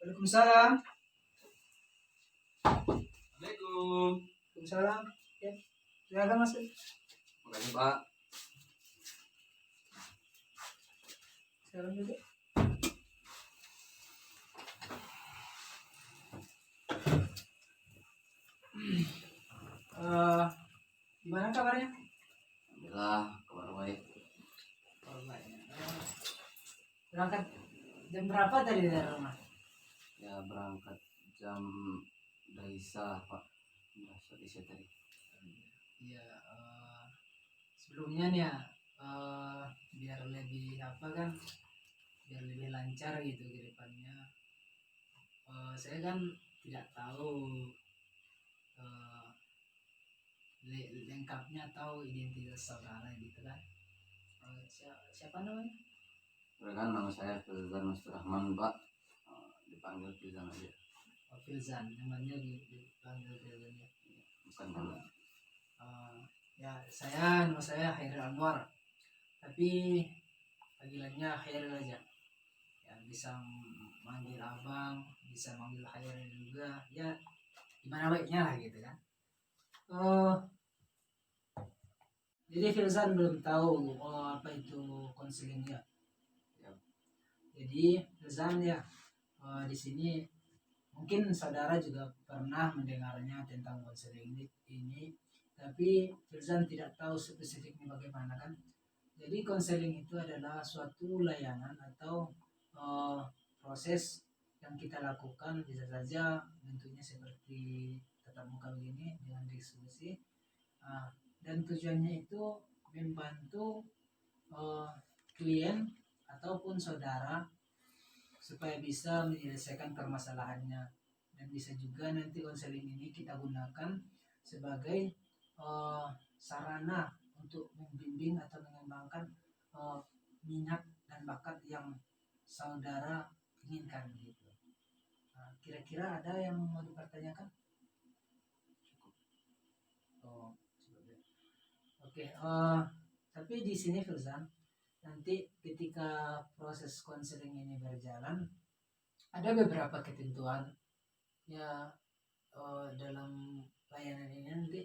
Waalaikumsalam. Assalamualaikum. Waalaikumsalam. Ya, silakan masuk. Makasih Pak. Silakan duduk. Eh, Gimana kabarnya? Alhamdulillah kabar baik. Oh, baik. Berangkat jam berapa tadi dari rumah? Ya berangkat jam Daisa Pak. Udah Daisa tadi. Iya. Sebelumnya nih ya, biar lebih apa kan, biar lebih lancar gitu ke depannya. Saya kan tidak tahu eh, lengkapnya atau identitas saudara gitu kan. Siapa namanya? Kan nama saya Filzan Musturahman Pak. Dipanggil Filzan aja. Oh, Filzan, namanya dipanggil Filzan ya. Bukan nama. Ya, nama saya Hairil Anwar, tapi panggilannya Hairil aja. Ya, bisa manggil abang, bisa manggil Hairil juga. Ya, gimana baiknya lah gitu kan. Jadi Filzan belum tahu apa itu konseling ya. Ya. Jadi Filzan ya, di sini mungkin saudara juga pernah mendengarnya tentang konseling ini, tapi Filzan tidak tahu spesifiknya bagaimana kan. Jadi konseling itu adalah suatu layanan atau proses yang kita lakukan, bisa saja bentuknya seperti tatap muka begini dengan diskusi, dan tujuannya itu membantu klien ataupun saudara supaya bisa menyelesaikan permasalahannya, dan bisa juga nanti konseling ini kita gunakan sebagai sarana untuk membimbing atau mengembangkan minat dan bakat yang saudara inginkan gitu. Kira-kira ada yang mau dipertanyakan? Oh, oke. Tapi di sini Filzan, nanti ketika proses konseling ini berjalan, ada beberapa ketentuan ya dalam layanan ini. Nanti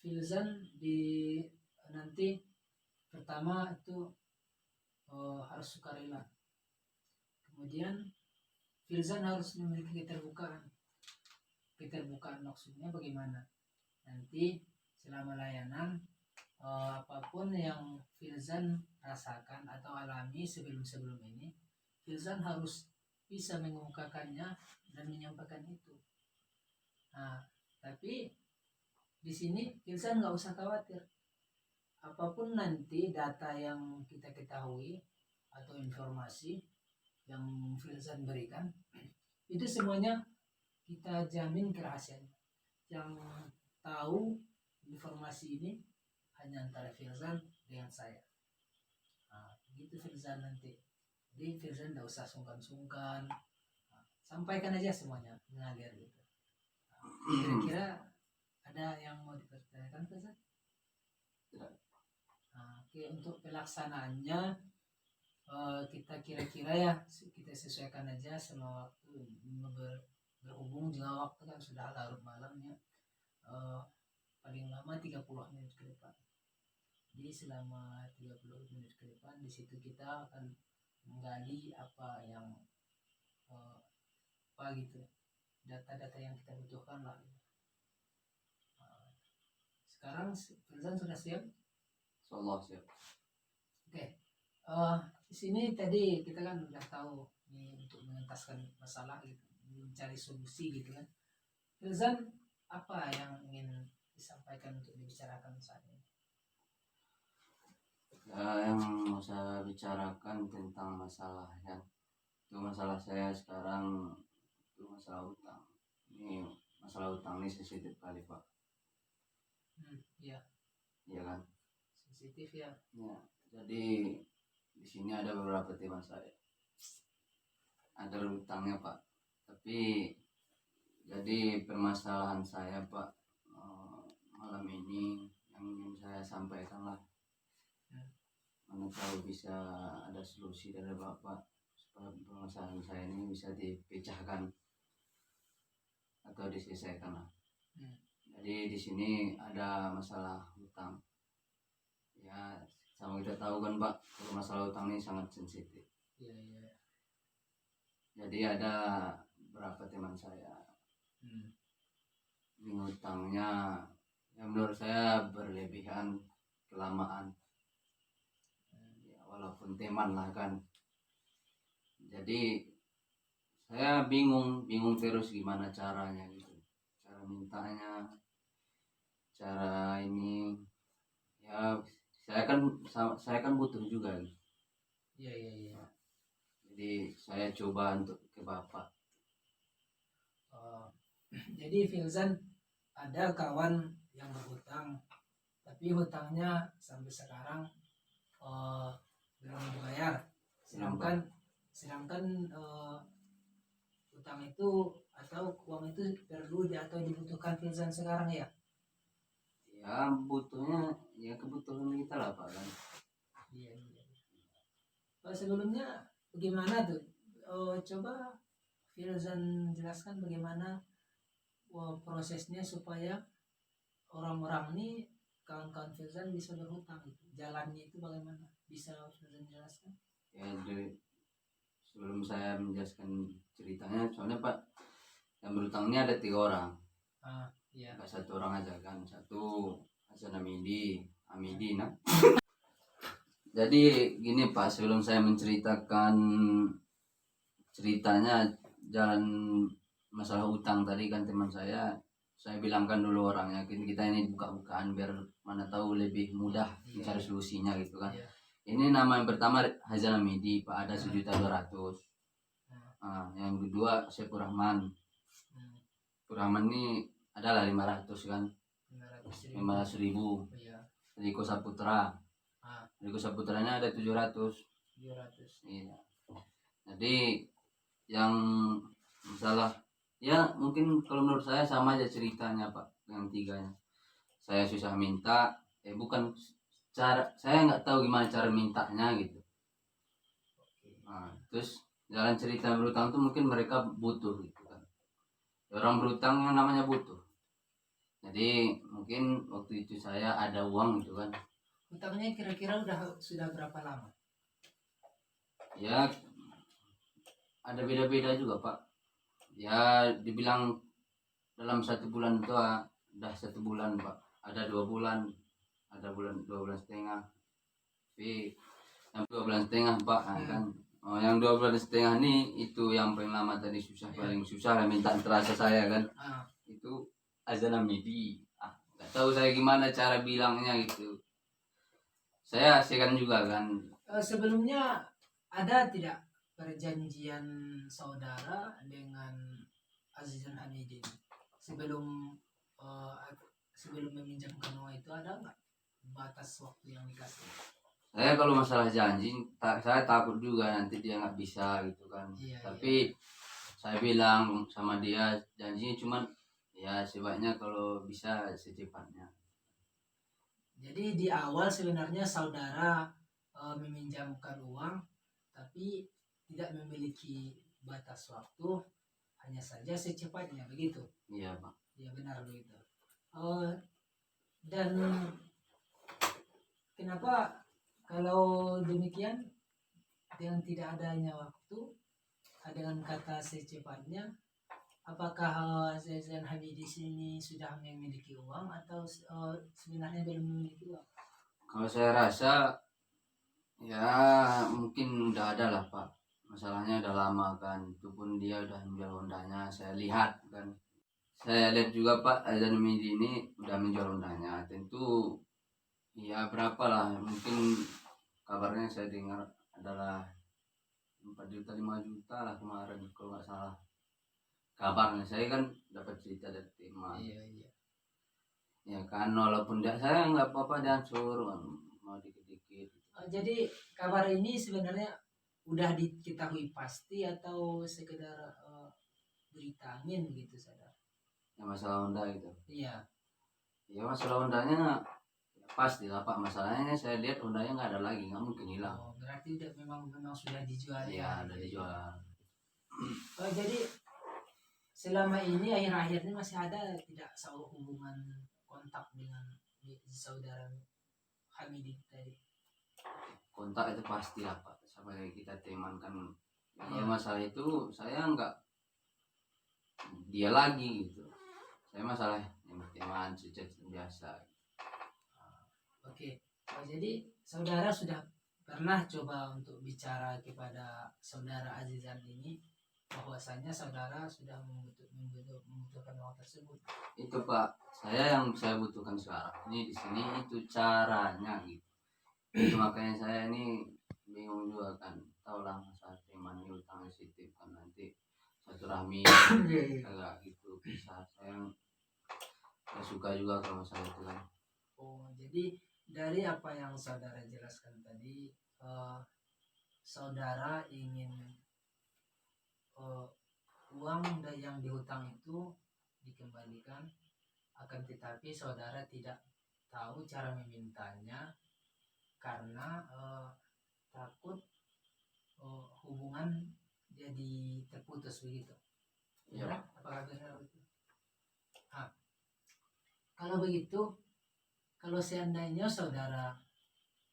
Filzan nanti pertama itu harus sukarela, kemudian Filzan harus memiliki keterbukaan maksudnya bagaimana, nanti selama layanan apapun yang Filzan rasakan atau alami sebelum ini, Filzan harus bisa mengemukakannya dan menyampaikan itu. Tapi di sini Filzan nggak usah khawatir, apapun nanti data yang kita ketahui atau informasi yang Filzan berikan, itu semuanya kita jamin kerahasiaan. Yang tahu informasi ini hanya antara Filzan dengan saya. Gitu Filzan nanti. Jadi Filzan tidak usah sungkan-sungkan, sampaikan aja semuanya mengalir gitu. Kira-kira ada yang mau dipertanyakan Filzan? Oke, untuk pelaksanaannya kita kira-kira ya kita sesuaikan aja sama waktu, berhubung juga waktu kan sudah larut malamnya, paling lama 30 menit ke depan. Jadi selama 30 menit ke depan di situ kita akan menggali apa yang apa gitu, data-data yang kita butuhkan lah. Sekarang Filzan sudah siap? Insyaallah siap. Oke. Di sini tadi kita kan udah tahu nih untuk mengentaskan masalah gitu, mencari solusi gitu kan. Filzan, apa yang ingin disampaikan untuk dibicarakan saat ini? Yang mau saya bicarakan tentang masalah itu masalah saya sekarang, itu masalah utang. Ini masalah utang ini sensitif kali Pak. Iya. Iya kan? Sensitif ya. Ya, jadi di sini ada beberapa teman saya. Ada utangnya Pak. Tapi jadi permasalahan saya Pak, malam ini yang ingin saya sampaikan lah. Mana tahu bisa ada solusi dari Bapak permasalahan saya ini bisa dipecahkan atau diselesaikan lah. Hmm. Jadi di sini ada masalah hutang. Ya, sama kita tahu kan Pak, kalau masalah hutang ini sangat sensitif. Iya, iya. Jadi ada beberapa teman saya Hmm. ini hutangnya yang menurut saya berlebihan, kelamaan. Ya, walaupun teman lah kan. Jadi saya bingung terus gimana caranya gitu, cara mintanya, cara ini. Ya saya kan butuh juga gitu. Iya, iya, iya. Jadi saya coba untuk ke bapak. Oh, jadi Filzan ada kawan yang berhutang, tapi hutangnya sampai sekarang belum dibayar. Sedangkan hutang itu atau uang itu perlu atau dibutuhkan Filzan sekarang ya. Ya butuhnya ya kebutuhan kita lah Pak kan. Iya, iya. Sebelumnya bagaimana tuh? Coba Filzan jelaskan bagaimana prosesnya supaya orang-orang ini kawan-kawan Filzan bisa berhutang gitu. Jalannya itu bagaimana? Bisa Filzan jelaskan? Ya dari sebelum saya menjelaskan ceritanya, soalnya Pak yang berhutang ini ada 3 orang. Iya. Gak 1 orang aja kan, 1 Hasan Amidi nah. Jadi gini Pak, sebelum saya menceritakan ceritanya jalan masalah utang tadi kan teman saya bilangkan dulu orangnya, kita ini buka-bukaan biar mana tahu lebih mudah mencari solusinya gitu kan. Iya. Ini nama yang pertama Hazan Amidi Pak, ada 1.200.000. Yang kedua Syekh Rahman. Rahman ini adalah 500 kan, 500.000. Iya. Riko Saputra. Riko Saputranya ada 700. Iya. Jadi yang masalah ya mungkin kalau menurut saya sama aja ceritanya Pak yang 3-nya. Saya susah minta, bukan cara saya nggak tahu gimana cara mintanya gitu. Terus jalan cerita berutang tuh mungkin mereka butuh gitu kan. Orang berutang yang namanya butuh. Jadi mungkin waktu itu saya ada uang gitu kan. Hutangnya kira-kira sudah berapa lama? Ya ada beda-beda juga Pak. Ya dibilang dalam 1 bulan itu udah 1 bulan Pak. Ada 2 bulan, ada 2 bulan setengah. Tapi yang 2 bulan setengah Pak kan. Yang 2 bulan setengah nih itu yang paling lama tadi, paling susah minta terasa saya kan. Itu Azan Amidi. Gak tahu saya gimana cara bilangnya gitu. Saya asyikan juga kan. Sebelumnya ada tidak perjanjian saudara dengan Azizan Hamidin sebelum meminjamkan uang itu, ada nggak batas waktu yang dikasih? Saya kalau masalah janji, saya takut juga nanti dia nggak bisa gitu kan. Tapi saya bilang sama dia janjinya cuman ya sebaiknya kalau bisa secepatnya. Jadi di awal sebenarnya saudara meminjamkan uang, tapi tidak memiliki batas waktu, hanya saja secepatnya, begitu? Iya Pak. Ya benar begitu. Dan kenapa kalau demikian dengan tidak adanya waktu, dengan kata secepatnya, apakah Zazan Habib di sini sudah memiliki uang atau sebenarnya belum memiliki uang? Kalau saya rasa ya mungkin udah ada lah Pak. Masalahnya udah lama kan. Itu pun dia udah menjual Hondanya. Saya lihat kan. Saya lihat juga Pak Azan Midi ini udah menjual Hondanya. Tentu ya berapa lah. Mungkin kabarnya saya dengar adalah 4 juta 5 juta lah kemarin kalau nggak salah. Kabarnya saya kan dapat cerita dari teman. Iya. Ya kan walaupun saya nggak apa-apa dan suruh mau dikit-dikit. Jadi kabar ini sebenarnya udah diketahui pasti atau sekedar berita angin gitu saudara? Ya masalah Honda gitu. Iya. Ya masalah Hondanya Pastilah Pak, masalahnya saya lihat Hondanya nggak ada lagi, nggak mungkin hilang. Oh, berarti memang sudah dijual Iya, ya. udah dijual. Oh, jadi selama ini akhir-akhir ini masih ada tidak hubungan kontak dengan saudara Hamidi tadi? Kontak itu pasti lah Pak, sampai kita teman kan. Kalau Iya. masalah itu saya nggak dia lagi gitu. Saya masalah yang teman cecet biasa. Oke. Oh, jadi saudara sudah pernah coba untuk bicara kepada saudara Azizan ini bahwasanya saudara sudah membutuhkan uang tersebut. Itu Pak, saya butuhkan sekarang ini di sini itu caranya gitu. Itu makanya saya ini bingung juga kan, tahu lah masalah teman ini utang sensitif kan, nanti satu rahmi agak gitu bisa. Saya nggak suka juga kalau masalah itu kan. Oh, jadi dari apa yang saudara jelaskan tadi, saudara ingin eh, uang yang dihutang itu dikembalikan, akan tetapi saudara tidak tahu cara memintanya karena takut hubungan jadi terputus begitu. Iya. Ya, apakah benar itu? Ah, kalau begitu, kalau seandainya saudara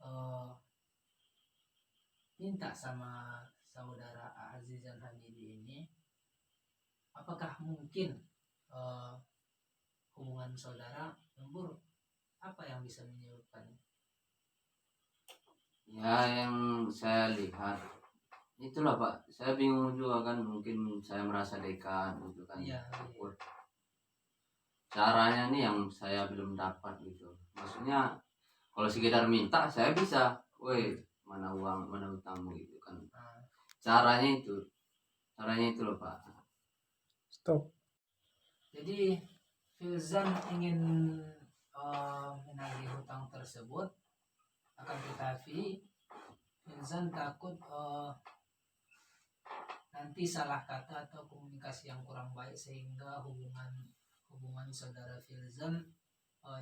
eh, minta sama saudara Azizan Hamidi ini, apakah mungkin eh, hubungan saudara memburuk? Apa yang bisa menyebabkannya? Ya yang saya lihat itulah Pak, saya bingung juga kan, mungkin saya merasa dekat gitu kan. Iya, Ukur caranya nih yang saya belum dapat gitu. Maksudnya kalau sekedar minta saya bisa, woi mana uang mana utangmu gitu kan. nah, Caranya itu loh Pak. Stop. jadi Filzan ingin menagih hutang tersebut, akan tetapi Filzan takut nanti salah kata atau komunikasi yang kurang baik sehingga hubungan saudara Filzan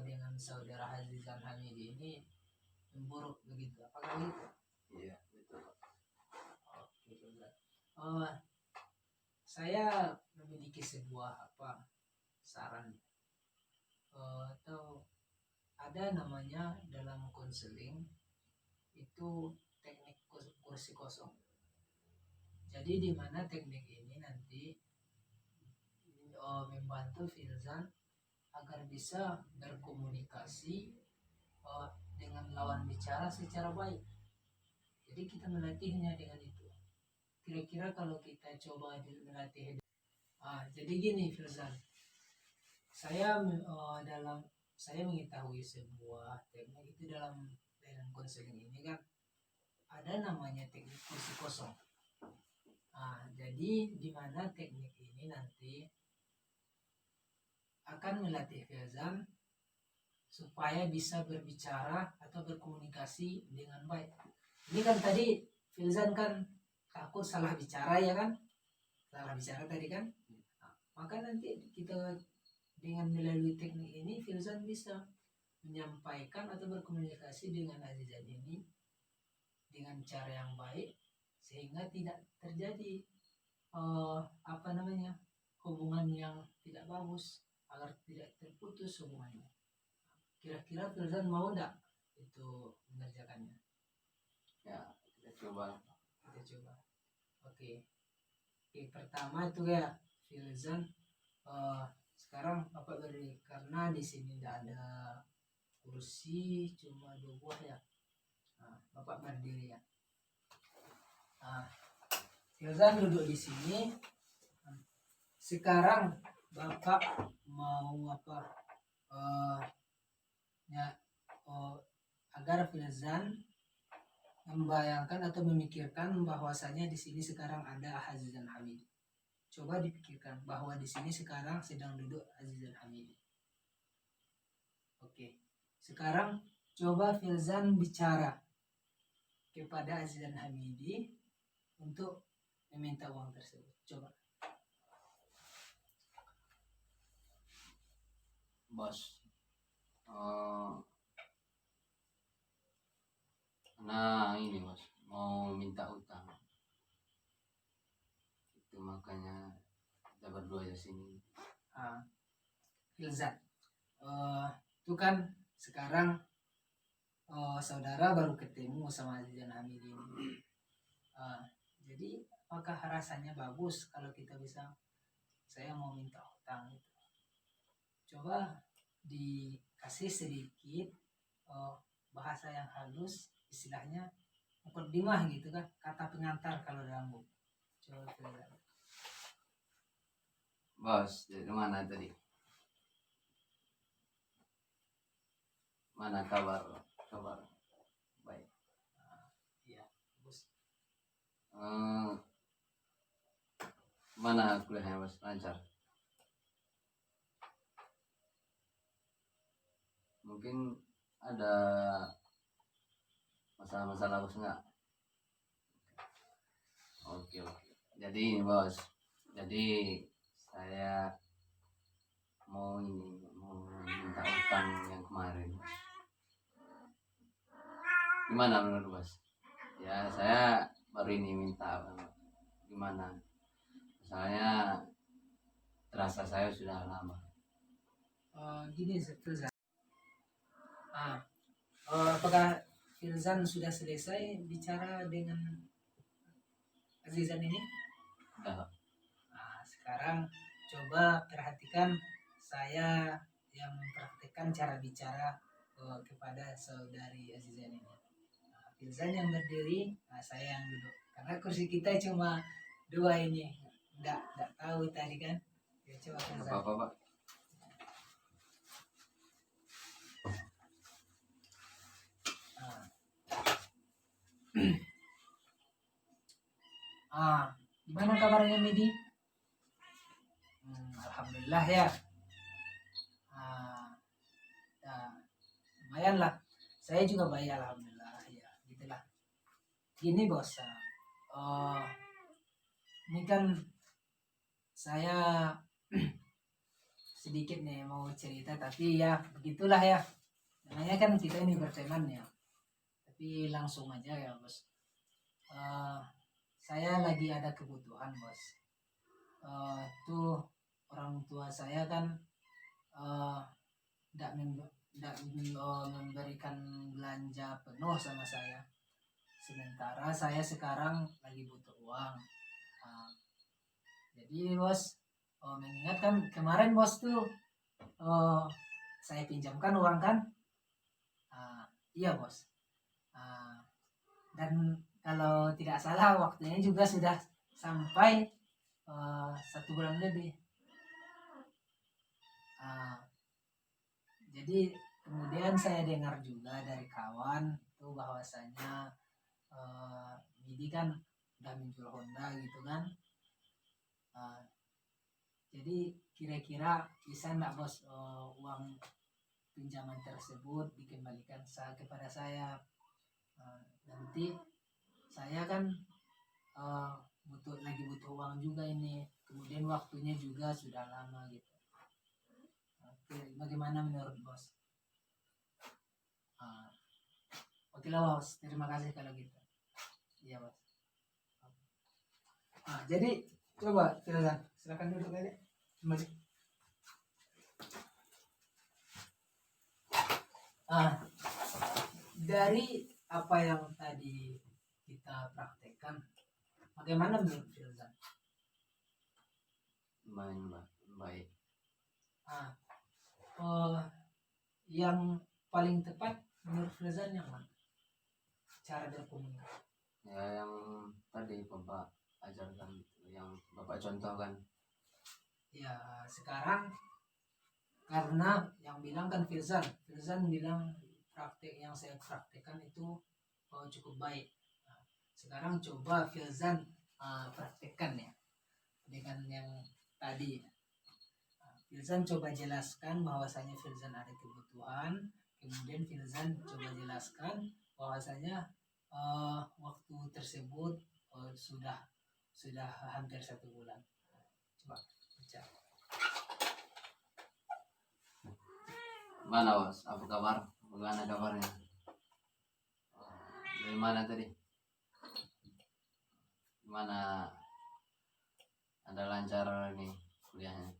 dengan saudara Azizan Hamidi ini memburuk begitu. Apakah begitu? Iya betul Pak. Oke, Filzan. Saya memiliki sebuah saran atau ada namanya dalam konseling itu teknik kursi kosong. Jadi di mana teknik ini nanti membantu Filzan agar bisa berkomunikasi dengan lawan bicara secara baik. Jadi kita melatihnya dengan itu. Kira-kira kalau kita coba melatih, jadi gini Filzan, saya saya mengetahui sebuah teknik itu dalam konseling ini kan ada namanya teknik kursi kosong. Jadi di mana teknik ini nanti akan melatih Filzan supaya bisa berbicara atau berkomunikasi dengan baik. Ini kan tadi Filzan kan takut salah bicara ya kan? Salah bicara tadi kan? Maka nanti kita dengan melalui teknik ini Filzan bisa menyampaikan atau berkomunikasi dengan Azizan ini dengan cara yang baik sehingga tidak terjadi hubungan yang tidak bagus, agar tidak terputus hubungannya. Kira-kira Filzan mau tidak itu mengerjakannya? Ya kita coba. Kita coba. Oke, pertama itu ya Filzan, sekarang Bapak berdiri karena di sini tidak ada kursi, cuma 2 buah ya. Bapak berdiri ya. Filzan duduk di sini. Sekarang Bapak mau agar Filzan membayangkan atau memikirkan bahwasanya di sini sekarang ada Azizan Hamidi. Coba dipikirkan bahwa di sini sekarang sedang duduk Azizan Hamidi. Oke. Sekarang coba Filzan bicara kepada Azizan Hamidi untuk meminta uang tersebut. Coba. Bos, Nah ini bos, mau minta utang. Itu makanya kita berdua di sini. Ah, Filzan, itu kan sekarang saudara baru ketemu sama Azizan Hamid ini. Jadi apakah rasanya bagus kalau kita bisa, saya mau minta utang gitu. Coba dikasih sedikit bahasa yang halus, istilahnya mukaddimah gitu kan, kata pengantar kalau dalam buku. Coba Filzan. Bos, dari mana tadi? Mana kabar? Kabar baik. Iya, bagus. Eh, mana kuliahnya bos? Lancar? Mungkin ada masalah-masalah bos nggak? Oke oke. Jadi ini bos, jadi saya mau minta utang yang kemarin. Gimana menurut bos? Ya saya baru ini minta, gimana? Soalnya terasa saya sudah lama. Gini Filzan. Apakah Filzan sudah selesai bicara dengan Azizan ini? Udah. Sekarang coba perhatikan saya yang mempraktekkan cara bicara kepada saudari Azizan ini. Filzan yang berdiri, saya yang duduk. Karena kursi kita cuma dua ini. Nggak tahu tadi kan. Ya, coba Nggak Filzan. apa-apa pak. Gimana kabarnya Midi? Alhamdulillah ya. Ya, lumayan lah. Saya juga baik alhamdulillah ya, gitulah. Gini bos, ini kan saya sedikit nih mau cerita, tapi ya begitulah ya. Namanya kan kita ini berteman ya. Tapi langsung aja ya bos. Saya lagi ada kebutuhan bos. Tuh orang tua saya kan tidak memberikan belanja penuh sama saya. Sementara saya sekarang lagi butuh uang. Jadi bos, mengingat kan kemarin bos tuh saya pinjamkan uang kan. Iya bos. Dan kalau tidak salah waktunya juga sudah sampai 1 bulan lebih. Jadi kemudian saya dengar juga dari kawan itu bahwasanya Midi kan udah menjual Honda gitu kan. Jadi kira-kira bisa enggak bos uang pinjaman tersebut dikembalikan kepada saya. Nanti saya kan butuh uang juga ini, kemudian waktunya juga sudah lama gitu. Oke, bagaimana menurut bos? Oke lah bos, terima kasih kalau gitu. Iya bos. Jadi coba silakan duduk aja. Mari. Dari apa yang tadi kita praktekkan, bagaimana menurut Filzan? Baik. Yang paling tepat menurut Filzan yang mana? Cara berkomunikasi? Ya yang tadi bapak ajarkan, yang bapak contohkan. Ya sekarang karena yang bilang kan Filzan bilang praktek yang saya praktekkan itu cukup baik. Sekarang coba Filzan praktekkan ya dengan yang tadi. Filzan coba jelaskan bahwasanya Filzan ada kebutuhan, kemudian Filzan coba jelaskan bahwasanya waktu tersebut sudah hampir 1 bulan. Coba baca. Mana bos? Apa kabar? Bagaimana kabarnya? Dari mana tadi? Gimana? Ada lancar nih kuliahnya?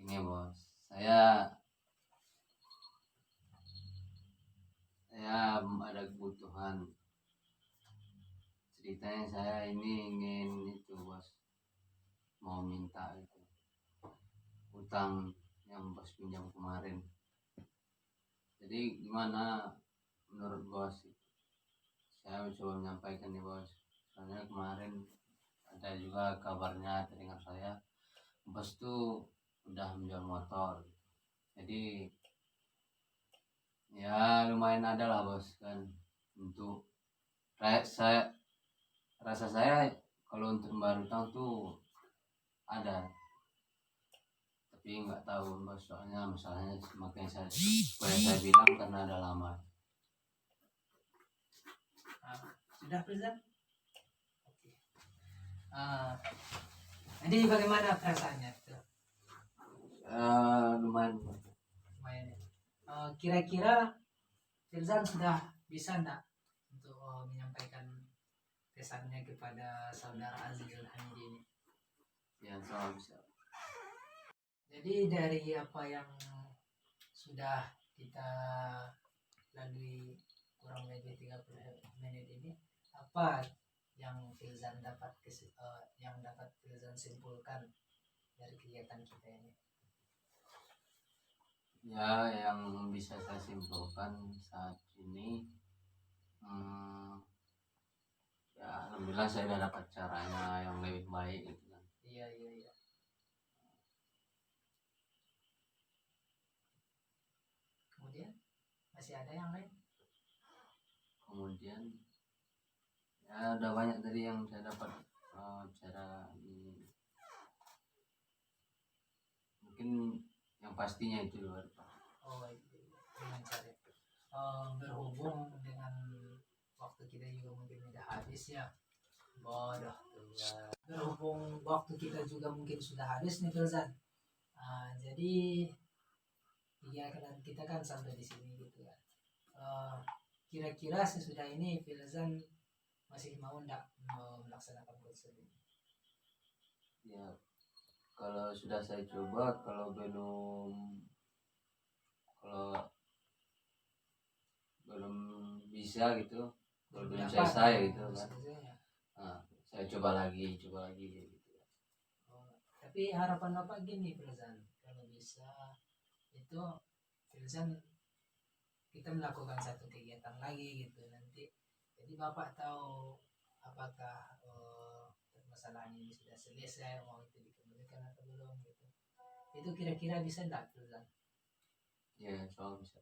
Ini bos, saya ada kebutuhan. Ceritanya saya ini ingin itu bos, mau minta itu utang yang bos pinjam kemarin. Jadi gimana menurut bos? Saya coba menyampaikan nih bos, soalnya kemarin ada juga kabarnya terdengar saya bos tuh udah menjual motor. Jadi ya lumayan ada lah bos kan, untuk saya rasa saya kalau untuk membayar utang tuh ada, tapi nggak tahu bos, soalnya masalahnya makanya saya bilang karena ada lama. Sudah Firza? Oke. Jadi bagaimana perasaannya tuh? Lumayan bos. Lumayan ya. Kira-kira Firzan sudah bisa enggak untuk menyampaikan pesannya kepada saudara Azril Hamidi ini? Ya soal bisa. Jadi dari apa yang sudah kita lalui kurang lebih 30 menit ini, apa yang Firzan yang dapat Firzan simpulkan dari kegiatan kita ini? Ya, yang bisa saya simpulkan saat ini, ya alhamdulillah saya sudah dapat caranya yang lebih baik gitu kan. Iya. Kemudian masih ada yang lain? Kemudian ya udah banyak tadi yang saya dapat cara ini. Mungkin yang pastinya itu luar. Dengan cara berhubung dengan waktu kita juga mungkin udah habis ya. Bodoh tuh ya. Berhubung waktu kita juga mungkin sudah habis nih Firzan. Jadi ya kita kan sampai di sini gitu ya. Kira-kira sesudah ini Firzan masih mau enggak melaksanakan konsep ini? Ya kalau sudah saya coba, kalau belum bisa gitu, kalau belum selesai gitu kan, saya coba lagi gitu. Tapi harapan Bapak gini Firzan, kalau bisa itu Firzan kita melakukan satu kegiatan lagi gitu nanti, jadi Bapak tahu apakah permasalahan ini sudah selesai, uang itu dikembalikan atau belum gitu. Itu kira-kira bisa enggak Firzan? Ya soal bisa.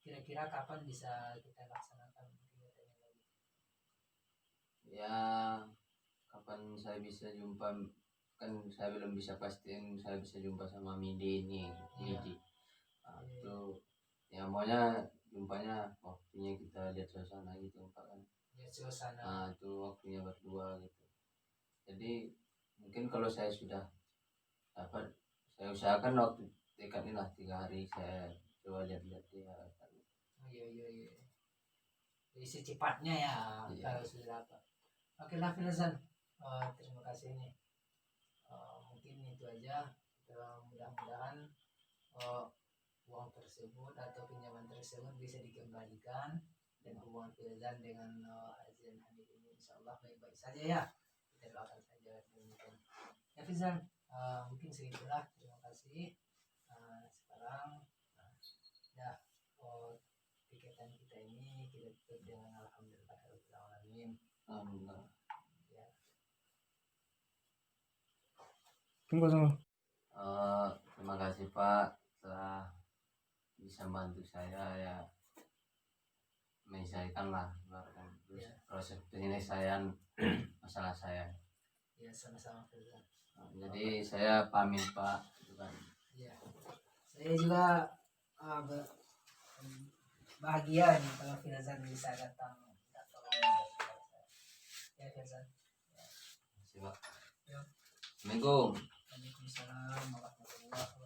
Kira-kira kapan bisa kita laksanakan kegiatan ini lagi? Ya kapan saya bisa jumpa, kan saya belum bisa pastiin saya bisa jumpa sama Midi ini. Iya. Midi itu ya maunya jumpanya waktunya kita lihat suasana gitu Pak kan. Lihat suasana. Itu waktunya berdua gitu. Jadi mungkin kalau saya sudah dapat, saya usahakan waktu dekat ini lah 3 hari saya coba lihat dia. Iya. Jadi secepatnya ya. Iya. Kalau sudah dapat. Oke lah Firzan, terima kasih nih. Mungkin itu aja. Mudah-mudahan uang tersebut atau pinjaman tersebut bisa dikembalikan, dan hubungan Firzan dengan Azril Hamid ini insyaallah baik-baik saja ya. Kita doakan saja demikian. Ya Firzan, mungkin segitulah. Terima kasih. Sekarang ya kegiatan kita ini kita tutup dengan alhamdulillahirabbil alamin. Alhamdulillah. Ya. Tunggu. Terima kasih Pak telah bisa bantu saya ya, menyelesaikan lah proses penyelesaian masalah saya. Ya sama-sama Firzan. Jadi saya pamit Pak. Ya. Saya juga bahagia nih kalau Firzan bisa datang ya Firzan. Terima kasih Pak. Ya. Assalamualaikum. Waalaikumsalam warahmatullahi wabarakatuh.